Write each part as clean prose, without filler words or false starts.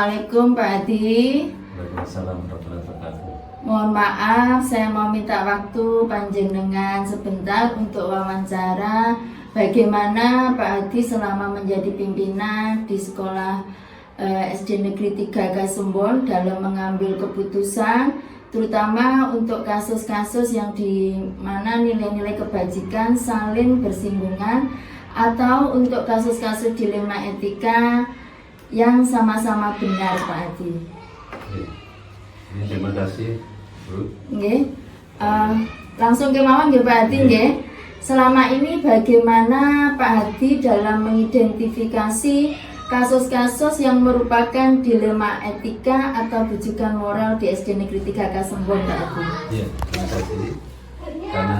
Assalamualaikum Pak Adi. Waalaikumsalam warahmatullahi wabarakatuh. Mohon maaf, saya mau minta waktu panjenengan sebentar untuk wawancara bagaimana Pak Adi selama menjadi pimpinan di sekolah SD Negeri 3 Kasumbon dalam mengambil keputusan, terutama untuk kasus-kasus yang di mana nilai-nilai kebajikan saling bersinggungan, atau untuk kasus-kasus dilema etika yang sama-sama benar, Pak Adi. Terima kasih, Bu. Nggih. Langsung kemawon nggih Pak Adi nggih. Selama ini bagaimana Pak Adi dalam mengidentifikasi kasus-kasus yang merupakan dilema etika atau bujukan moral di SD Negeri 3 Kasumbon, Pak Adi? Iya, terima kasih. Karena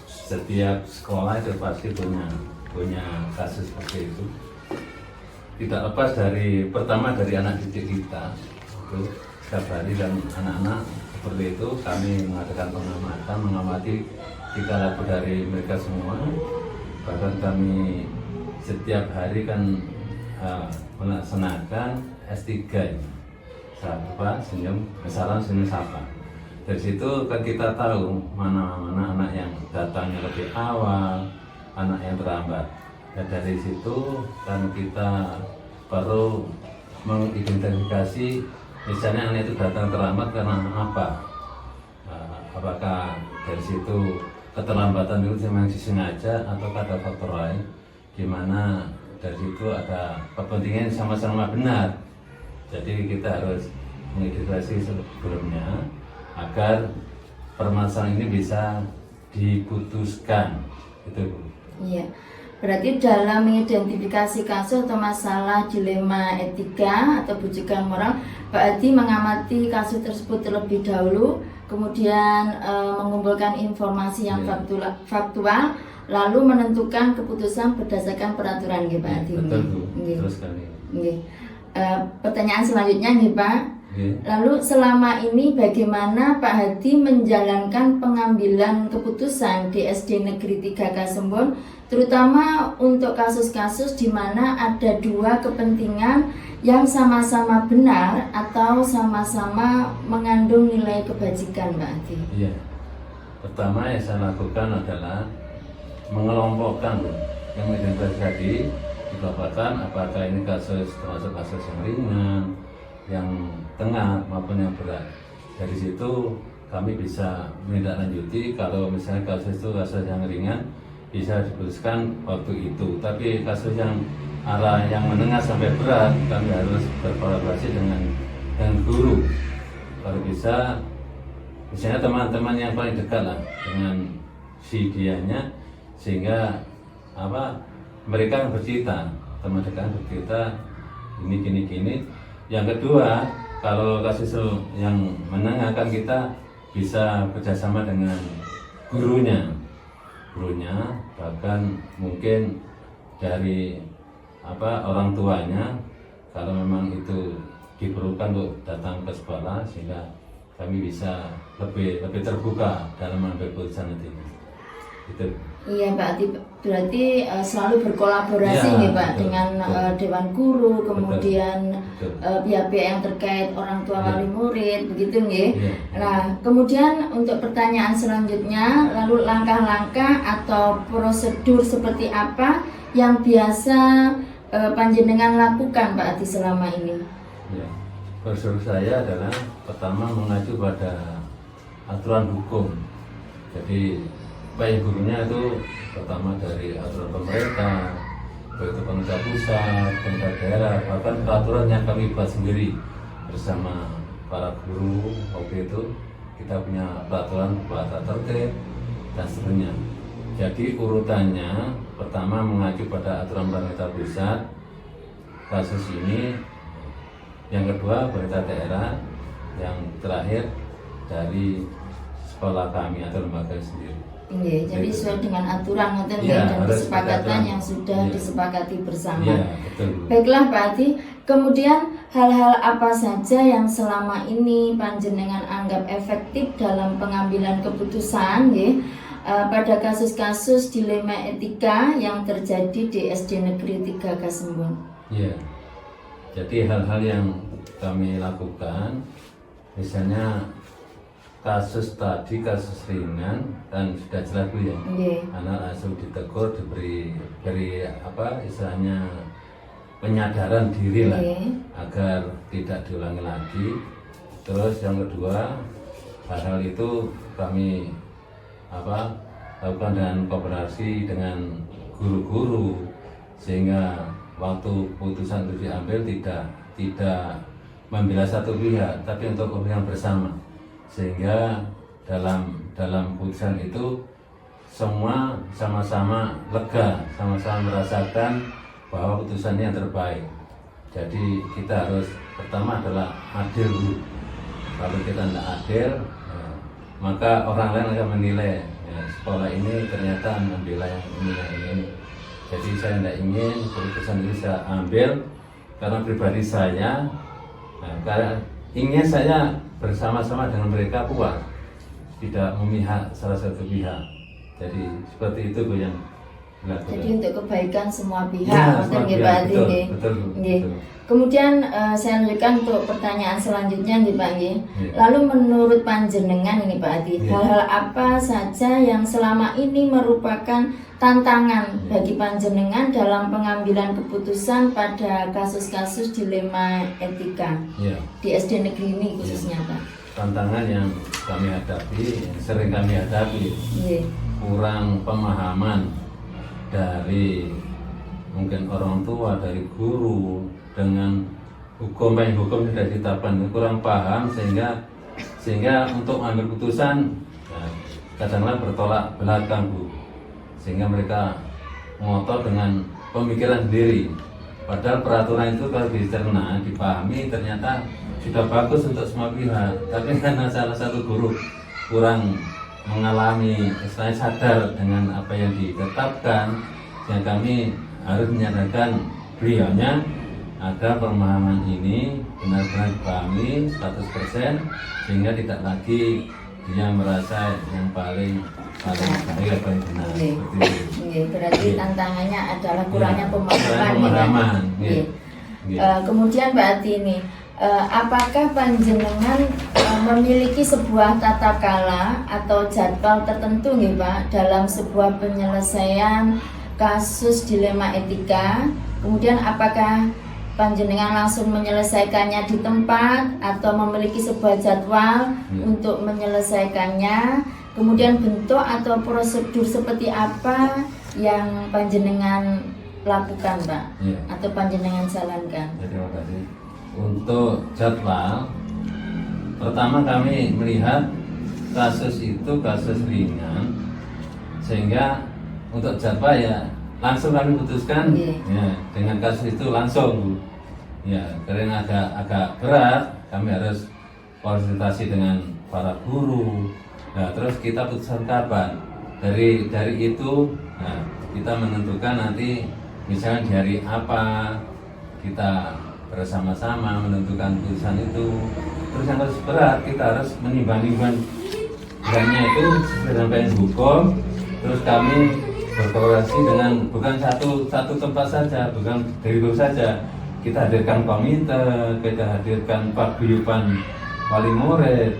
setiap sekolah itu pasti punya kasus seperti itu. Tidak lepas dari pertama dari anak didik kita itu setiap hari, dan anak-anak seperti itu kami mengadakan pengamatan, mengamati tingkah laku dari mereka semua. Bahkan kami setiap hari kan melaksanakan S3 ini, sapa senyum, salam senyum sapa. Dari situ kan kita tahu mana-mana anak yang datangnya lebih awal, anak yang terlambat. Dan dari situ kan kita perlu mengidentifikasi, misalnya anak itu datang terlambat karena apa? Apakah dari situ keterlambatan itu memang disengaja atau ada faktor lain, di mana dari situ ada kepentingan sama-sama benar. Jadi kita harus mengidentifikasi sebelumnya agar permasalahan ini bisa diputuskan, gitu Bu. Iya. Berarti dalam mengidentifikasi kasus atau masalah dilema etika atau bujukan moral, Pak Adi mengamati kasus tersebut terlebih dahulu, kemudian mengumpulkan informasi yang faktual, lalu menentukan keputusan berdasarkan peraturan, nggih Pak Adi. Betul Bu. Terus kali. Nggih. Pertanyaan selanjutnya nggih Pak. Lalu selama ini bagaimana Pak Hadi menjalankan pengambilan keputusan di SD Negeri 3 Kasumbon, terutama untuk kasus-kasus di mana ada dua kepentingan yang sama-sama benar atau sama-sama mengandung nilai kebajikan, Pak Hadi? Iya. Pertama yang saya lakukan adalah mengelompokkan yang identifikasi tadi, dikelompokkan apakah ini kasus termasuk kasus yang ringan, yang tengah maupun yang berat. Dari situ kami bisa menindaklanjuti. Kalau misalnya kasus itu kasus yang ringan bisa diputuskan waktu itu, tapi kasus yang arah yang menengah sampai berat kami harus berkolaborasi dengan guru. Kalau bisa misalnya teman-teman yang paling dekat lah dengan si dianya, sehingga mereka bercerita, teman dekat bercerita gini. Yang kedua, kalau kasus yang menengah kan kita bisa bekerjasama dengan gurunya, bahkan mungkin dari orang tuanya, kalau memang itu diperlukan untuk datang ke sekolah, sehingga kami bisa lebih terbuka dalam mengambil keputusan nanti. Gitu. Iya Pak Adi, berarti selalu berkolaborasi ya, Pak dengan Dewan Guru, kemudian pihak-pihak yang terkait orang tua wali murid, begitu nggih. Ya. Nah, kemudian untuk pertanyaan selanjutnya, lalu langkah-langkah atau prosedur seperti apa yang biasa panjenengan lakukan Pak Adi selama ini? Ya. Prosedur saya adalah pertama mengacu pada aturan hukum. Jadi baik gurunya itu pertama dari aturan pemerintah, baik itu pemerintah pusat, pemerintah daerah, bahkan peraturan yang kami buat sendiri bersama para guru. Waktu itu kita punya peraturan tata tertib dan seterusnya. Jadi urutannya pertama mengacu pada aturan pemerintah pusat kasus ini, yang kedua pemerintah daerah, yang terakhir dari sekolah kami atau lembaga sendiri. Iya, jadi sesuai dengan aturan dan kesepakatan yang sudah disepakati bersama. Ya, betul. Baiklah Pak Adi, kemudian hal-hal apa saja yang selama ini panjenengan anggap efektif dalam pengambilan keputusan pada kasus-kasus dilema etika yang terjadi di SD Negeri 3 Kasumbon? Iya. Jadi hal-hal yang kami lakukan, misalnya kasus tadi kasus ringan kan sudah jelas Bu ya, anak langsung ditegur, diberi apa istilahnya penyadaran diri lah agar tidak diulangi lagi. Terus yang kedua, hal-hal itu kami lakukan dengan kooperasi dengan guru-guru, sehingga waktu putusan itu diambil tidak membela satu pihak, tapi untuk kepentingan bersama, sehingga dalam putusan itu semua sama-sama lega, sama-sama merasakan bahwa putusannya yang terbaik. Jadi kita harus pertama adalah adil dulu. Kalau kita tidak adil, maka orang lain akan menilai sekolah ini ternyata membela yang ini. Jadi saya tidak ingin keputusan ini saya ambil karena pribadi saya, karena ingin saya bersama-sama dengan mereka puas, tidak memihak salah satu pihak. Jadi seperti itu Bu yang dilakukan. Jadi untuk kebaikan semua pihak, betul. Kemudian saya lanjutkan untuk pertanyaan selanjutnya nih Pak Nggih. Lalu menurut panjenengan ini Pak Adi, hal-hal apa saja yang selama ini merupakan tantangan bagi panjenengan dalam pengambilan keputusan pada kasus-kasus dilema etika di SD negeri ini khususnya Pak? Tantangan yang kami hadapi, yang sering kami hadapi, kurang pemahaman dari mungkin orang tua, dari guru dengan hukum sudah ditetapkan, kurang paham sehingga untuk mengambil keputusan kadang-kadang bertolak belakang Bu, sehingga mereka ngotot dengan pemikiran sendiri, padahal peraturan itu kalau dicerna, dipahami ternyata sudah bagus untuk semua pihak, tapi karena salah satu guru kurang mengalami, istilahnya sadar dengan apa yang ditetapkan, yang kami harus menyadarkan beliaunya agar pemahaman ini benar-benar dipahami 100%, sehingga tidak lagi dia merasa yang paling baik, paling benar. Berarti tantangannya adalah kurangnya pemahaman. Kemudian Mbak Ati ini, apakah panjenengan memiliki sebuah tata kala atau jadwal tertentu nih Pak dalam sebuah penyelesaian kasus dilema etika? Kemudian apakah panjenengan langsung menyelesaikannya di tempat atau memiliki sebuah jadwal untuk menyelesaikannya? Kemudian bentuk atau prosedur seperti apa yang panjenengan lakukan Pak? Atau panjenengan jalankan? Terima kasih. Untuk jadwal, pertama kami melihat kasus itu kasus ringan, sehingga untuk jadwal ya langsung kami putuskan dengan kasus itu langsung karena agak berat, kami harus konsultasi dengan para guru. Nah, terus kita putuskan kapan, dari itu kita menentukan nanti misalnya di hari apa kita bersama-sama menentukan putusan itu. Terus yang harus berat, kita harus menimbang-nimbang beratnya itu sampai hukum. Terus kami berkolaborasi dengan bukan satu tempat saja, bukan dari guru saja. Kita hadirkan komite, kita hadirkan paguyuban wali murid,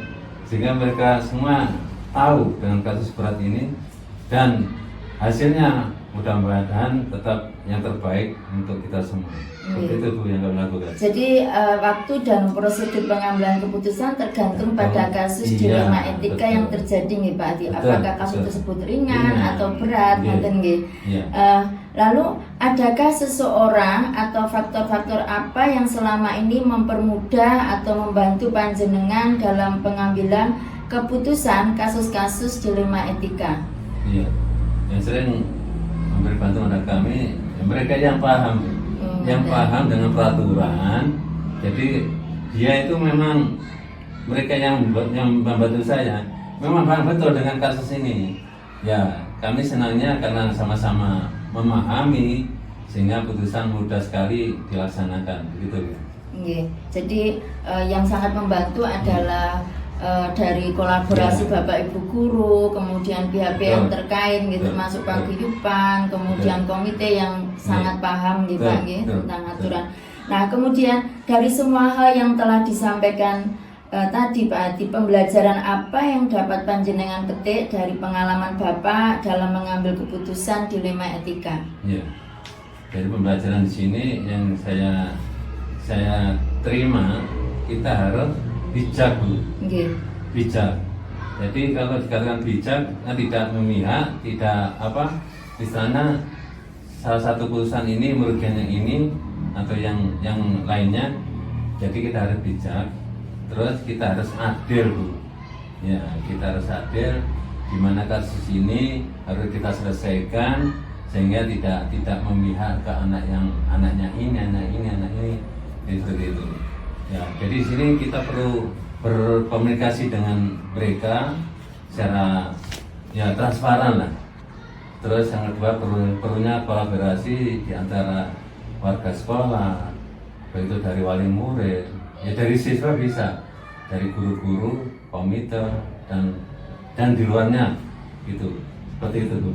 sehingga mereka semua tahu dengan kasus berat ini, dan hasilnya mudah-mudahan tetap yang terbaik untuk kita semua. Seperti itu Bu yang kami lakukan. Jadi waktu dan prosedur pengambilan keputusan tergantung pada kasus dilema etika yang terjadi nih Pak Adi. Apakah kasus tersebut ringan atau berat, lalu adakah seseorang atau faktor-faktor apa yang selama ini mempermudah atau membantu panjenengan dalam pengambilan keputusan kasus-kasus dilema etika? Yang sering memberi bantuan pada kami mereka yang paham, paham dengan peraturan. Jadi dia itu memang mereka yang membantu saya memang paham betul dengan kasus ini. Ya, kami senangnya karena sama-sama memahami, sehingga putusan mudah sekali dilaksanakan, begitu. Jadi yang sangat membantu adalah dari kolaborasi Bapak Ibu guru, kemudian pihak-pihak yang terkait termasuk paguyuban, kemudian komite yang sangat paham tentang aturan. Nah, kemudian dari semua hal yang telah disampaikan tadi Pak Adi, pembelajaran apa yang dapat panjenengan petik dari pengalaman Bapak dalam mengambil keputusan dilema etika? Ya, dari pembelajaran di sini yang saya terima, kita harus bijak, Bu. Nggih. Bijak. Jadi kalau dikatakan bijak, kan tidak memihak, tidak apa, di sana salah satu keputusan ini merugikan yang ini atau yang lainnya. Jadi kita harus bijak. Terus kita harus adil, Bu. Ya, kita harus adil di mana kasus ini harus kita selesaikan sehingga tidak memihak ke anaknya ini, anak ini, seperti itu. Ya, jadi di sini kita perlu berkomunikasi dengan mereka secara ya transparan lah. Terus yang kedua perlunya kolaborasi di antara warga sekolah, baik itu dari wali murid, ya dari siswa bisa, dari guru-guru, komite dan di luarnya gitu, seperti itu, Bu.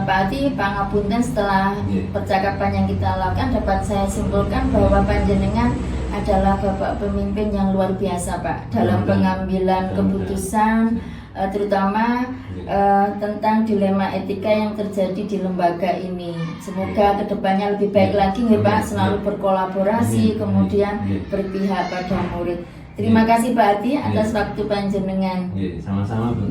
Pak Adi, pangapunten, setelah Iya. percakapan yang kita lakukan dapat saya simpulkan bahwa panjenengan adalah Bapak pemimpin yang luar biasa Pak dalam pengambilan keputusan, terutama tentang dilema etika yang terjadi di lembaga ini. Semoga kedepannya lebih baik lagi ya Pak, selalu berkolaborasi, kemudian berpihak pada murid. Terima kasih Pak Adi atas waktu panjenengan. Sama-sama, Bu.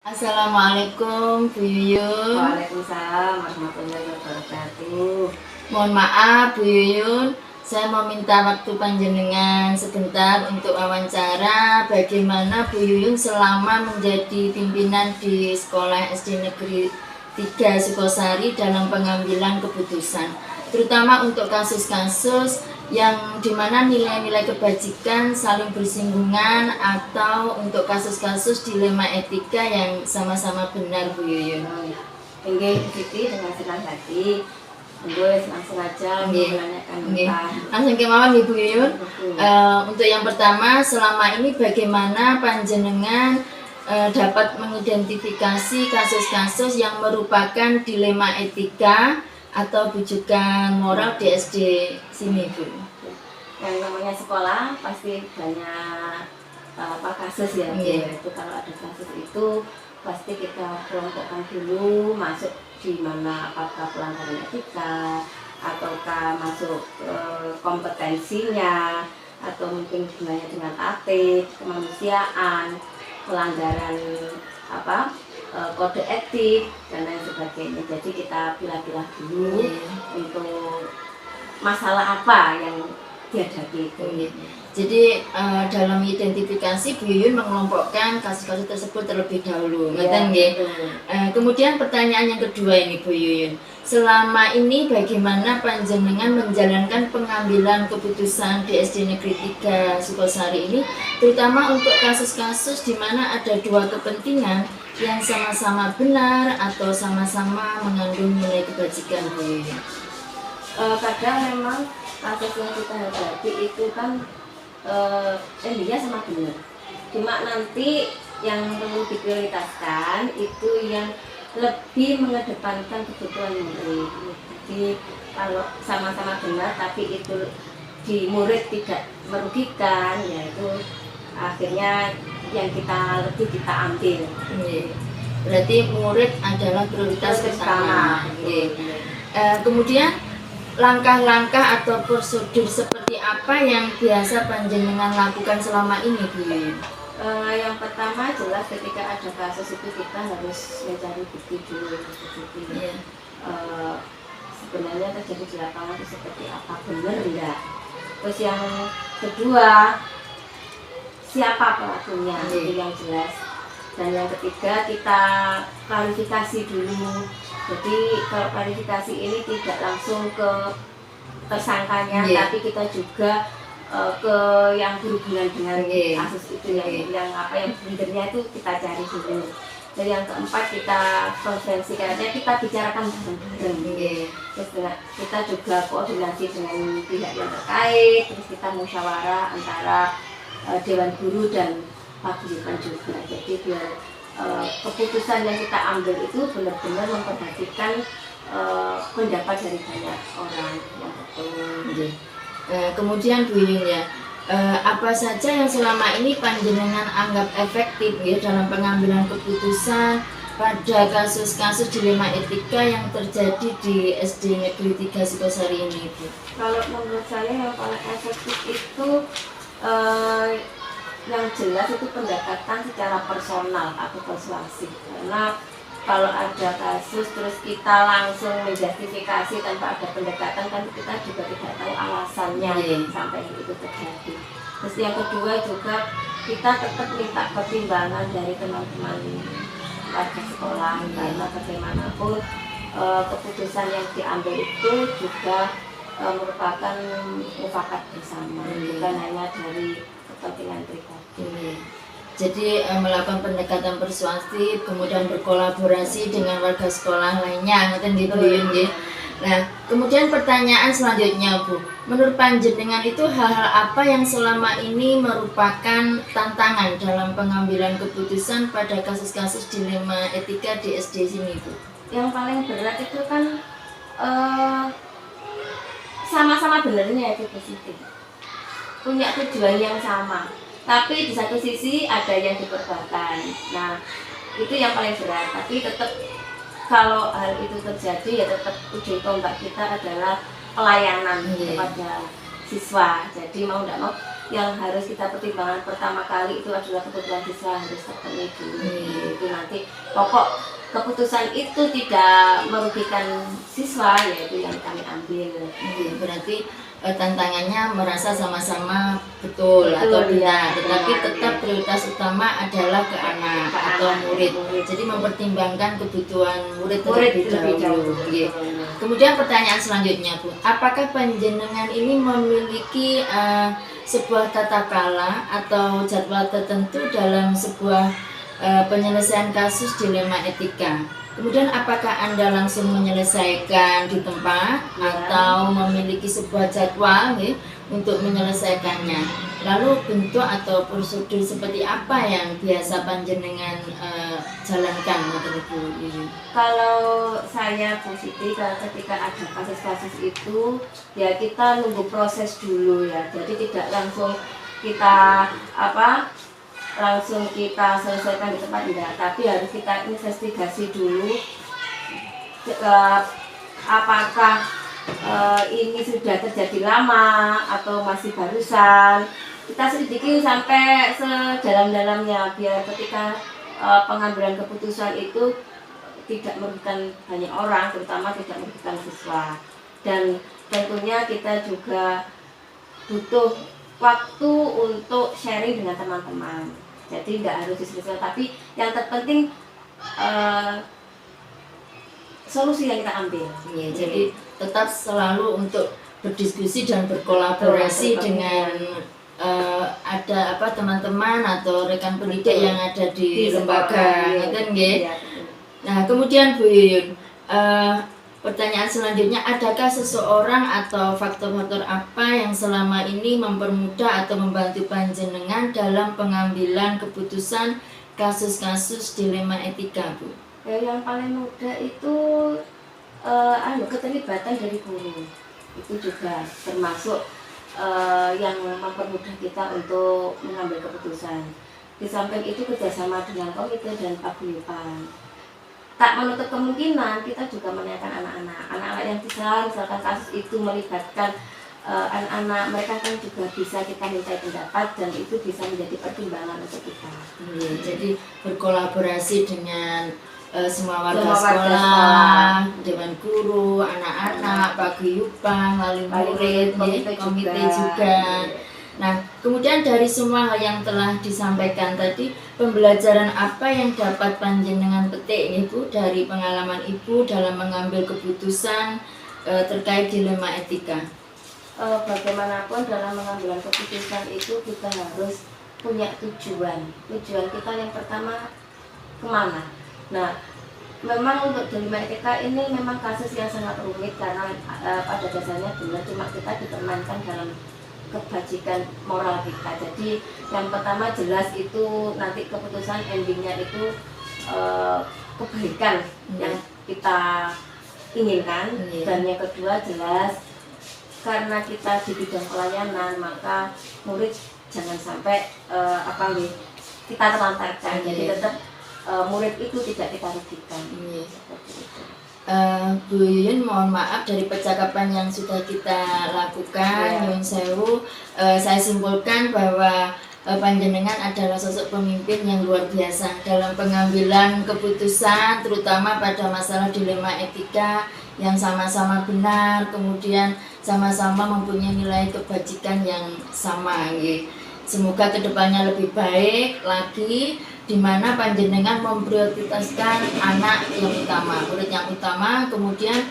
Assalamualaikum Bu Yuyun. Waalaikumsalam warahmatullahi wabarakatuh. Mohon maaf Bu Yuyun, saya mau minta waktu panjenengan sebentar untuk wawancara bagaimana Bu Yuyun selama menjadi pimpinan di Sekolah SD Negeri 3 Sukosari dalam pengambilan keputusan, terutama untuk kasus-kasus yang dimana nilai-nilai kebajikan saling bersinggungan atau untuk kasus-kasus dilema etika yang sama-sama benar Bu Yuyun. Inggih Siti dengan senang hati. Gue langsung aja menanyakan tentang Langsung kemauan Ibu Yuyun. Untuk yang pertama, selama ini bagaimana panjenengan dapat mengidentifikasi kasus-kasus yang merupakan dilema etika atau bujukan moral di SD sini, Bu? yang namanya sekolah pasti banyak kasus ya. Itu kalau ada kasus itu pasti kita kelompokkan dulu, masuk di mana, apakah pelanggaran etika ataukah masuk kompetensinya, atau mungkin hubungannya dengan etik, kemanusiaan, pelanggaran kode etik dan lain sebagainya. Jadi kita pilah-pilah dulu untuk masalah apa yang dihadapi itu. Jadi dalam identifikasi Bu Yuyun mengelompokkan kasus-kasus tersebut terlebih dahulu. Kemudian pertanyaan yang kedua ini Bu Yuyun, selama ini bagaimana panjenengan menjalankan pengambilan keputusan di SD Negeri 3 Sukosari ini, terutama untuk kasus-kasus di mana ada dua kepentingan yang sama-sama benar atau sama-sama mengandung nilai kebajikan, Bu Yuyun? Kadang memang kasus yang kita hadapi itu kan dia sama benar, cuma nanti yang perlu diprioritaskan itu yang lebih mengedepankan kebutuhan murid. Jadi kalau sama-sama benar tapi itu di murid tidak merugikan, yaitu akhirnya yang lebih kita ambil. Berarti murid adalah prioritas pertama. Kemudian langkah-langkah atau prosedur seperti apa yang biasa panjenengan lakukan selama ini, Bu Yuyun? Yang pertama jelas ketika ada kasus itu kita harus mencari bukti dulu. Sebenarnya terjadi di lapangan itu seperti apa, benar enggak. Terus yang kedua, siapa pelakunya, itu yang jelas. Dan yang ketiga, kita klarifikasi dulu. Jadi kalau klarifikasi ini tidak langsung ke tersangkanya, tapi kita juga ke yang berhubungan dengan kasus itu, yang benernya itu kita cari dulu. Dan yang keempat, kita konferensi, karena kita bicarakan bareng-bareng. Terus kita juga koordinasi dengan pihak yang terkait, terus kita musyawarah antara Dewan Guru dan paguyuban juga. Jadi biar keputusan yang kita ambil itu benar-benar memperhatikan pendapat dari banyak orang yang betul. Kemudian Bu Yun ya, apa saja yang selama ini panjenengan anggap efektif ya dalam pengambilan keputusan pada kasus-kasus dilema etika yang terjadi di SD Negeri 3 Sukosari ini, Bu? Kalau menurut saya yang paling efektif itu yang jelas itu pendekatan secara personal atau persuasif. Karena kalau ada kasus terus kita langsung menjustifikasi tanpa ada pendekatan kan kita juga tidak tahu alasannya sampai itu terjadi. Terus yang kedua juga kita tetap minta pertimbangan dari teman-teman warga sekolah karena bagaimanapun keputusan yang diambil itu juga merupakan mufakat bersama, bukan hanya dari kepentingan pribadi. Jadi melakukan pendekatan persuasif, kemudian berkolaborasi dengan warga sekolah lainnya, ngoten nggih Bu Yun nggih. Nah, kemudian pertanyaan selanjutnya Bu, menurut panjenengan itu hal-hal apa yang selama ini merupakan tantangan dalam pengambilan keputusan pada kasus-kasus dilema etika di SD sini Bu? Yang paling berat itu kan sama-sama benernya itu positif, punya tujuan yang sama. Tapi di satu sisi ada yang diperbankan. Nah, itu yang paling berat. Tapi tetap kalau hal itu terjadi ya tetap ujung tombak kita adalah pelayanan kepada siswa. Jadi mau tidak mau yang harus kita pertimbangkan pertama kali itu adalah kebutuhan siswa harus terpenuhi dulu. Itu nanti pokok keputusan itu tidak merugikan siswa yaitu yang kami ambil. Berarti tantangannya merasa sama-sama betul atau benar, tetapi tetap prioritas utama adalah ke anak atau murid. Jadi mempertimbangkan kebutuhan murid terlebih dahulu. Kemudian pertanyaan selanjutnya Bu, apakah panjenengan ini memiliki sebuah tata krama atau jadwal tertentu dalam sebuah penyelesaian kasus dilema etika? Kemudian apakah Anda langsung menyelesaikan di tempat atau memiliki sebuah jadwal untuk menyelesaikannya? Lalu bentuk atau prosedur seperti apa yang biasa panjenengan jalankan menurut Bu Yun? Kalau saya positif ketika ada kasus-kasus itu ya kita nunggu proses dulu ya. Jadi tidak langsung kita langsung kita selesaikan di tempat tidak, tapi harus kita investigasi dulu apakah ini sudah terjadi lama atau masih barusan. Kita selidiki sampai sedalam-dalamnya biar ketika pengambilan keputusan itu tidak merugikan banyak orang, terutama tidak merugikan siswa. Dan tentunya kita juga butuh waktu untuk sharing dengan teman-teman. Jadi nggak harus diselesaikan, tapi yang terpenting solusi yang kita ambil. Jadi tetap selalu untuk berdiskusi dan berkolaborasi dengan ada teman-teman atau rekan pendidik yang ada di lembaga, gitu nggih. Nah, kemudian Bu Yun, pertanyaan selanjutnya, adakah seseorang atau faktor-faktor apa yang selama ini mempermudah atau membantu panjenengan dalam pengambilan keputusan kasus-kasus dilema etika, Bu? Yang paling mudah itu keterlibatan dari guru. Itu juga termasuk yang mempermudah kita untuk mengambil keputusan. Di samping itu kerjasama dengan komite dan paguyuban. Tak menutup kemungkinan kita juga menanyakan anak-anak yang bisa misalkan kasus itu melibatkan anak-anak, mereka kan juga bisa kita minta pendapat dan itu bisa menjadi pertimbangan untuk kita. Jadi berkolaborasi dengan semua warga sekolah, dengan guru, anak-anak, paguyuban, lalu murid, komite juga. Nah, kemudian dari semua hal yang telah disampaikan tadi, pembelajaran apa yang dapat panjenengan petik Ibu dari pengalaman Ibu dalam mengambil keputusan terkait dilema etika? Bagaimanapun dalam mengambil keputusan itu kita harus punya tujuan. Tujuan kita yang pertama kemana? Nah, memang untuk dilema etika ini memang kasus yang sangat rumit karena pada dasarnya benar cuma kita dipermainkan dalam kebajikan moral kita. Jadi yang pertama jelas itu nanti keputusan endingnya itu kebaikan yang kita inginkan. Dan yang kedua jelas karena kita di bidang pelayanan, maka murid jangan sampai kita terlantarkan. Jadi tetap murid itu tidak kita rugikan. Seperti itu. Bu Yuyun, mohon maaf dari percakapan yang sudah kita lakukan, Nyun Sewu, saya simpulkan bahwa panjenengan adalah sosok pemimpin yang luar biasa dalam pengambilan keputusan, terutama pada masalah dilema etika yang sama-sama benar, kemudian sama-sama mempunyai nilai kebajikan yang sama. Semoga kedepannya lebih baik lagi, di mana panjenengan memprioritaskan anak yang utama, murid yang utama, kemudian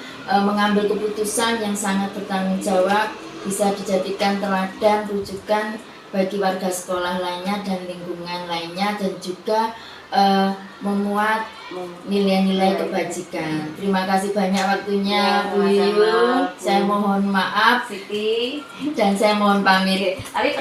mengambil keputusan yang sangat bertanggung jawab, bisa dijadikan teladan, rujukan bagi warga sekolah lainnya dan lingkungan lainnya, dan juga memuat nilai-nilai kebajikan. Terima kasih banyak waktunya, Bu Yuyun. Saya mohon maaf, Siti, dan saya mohon pamit. tapi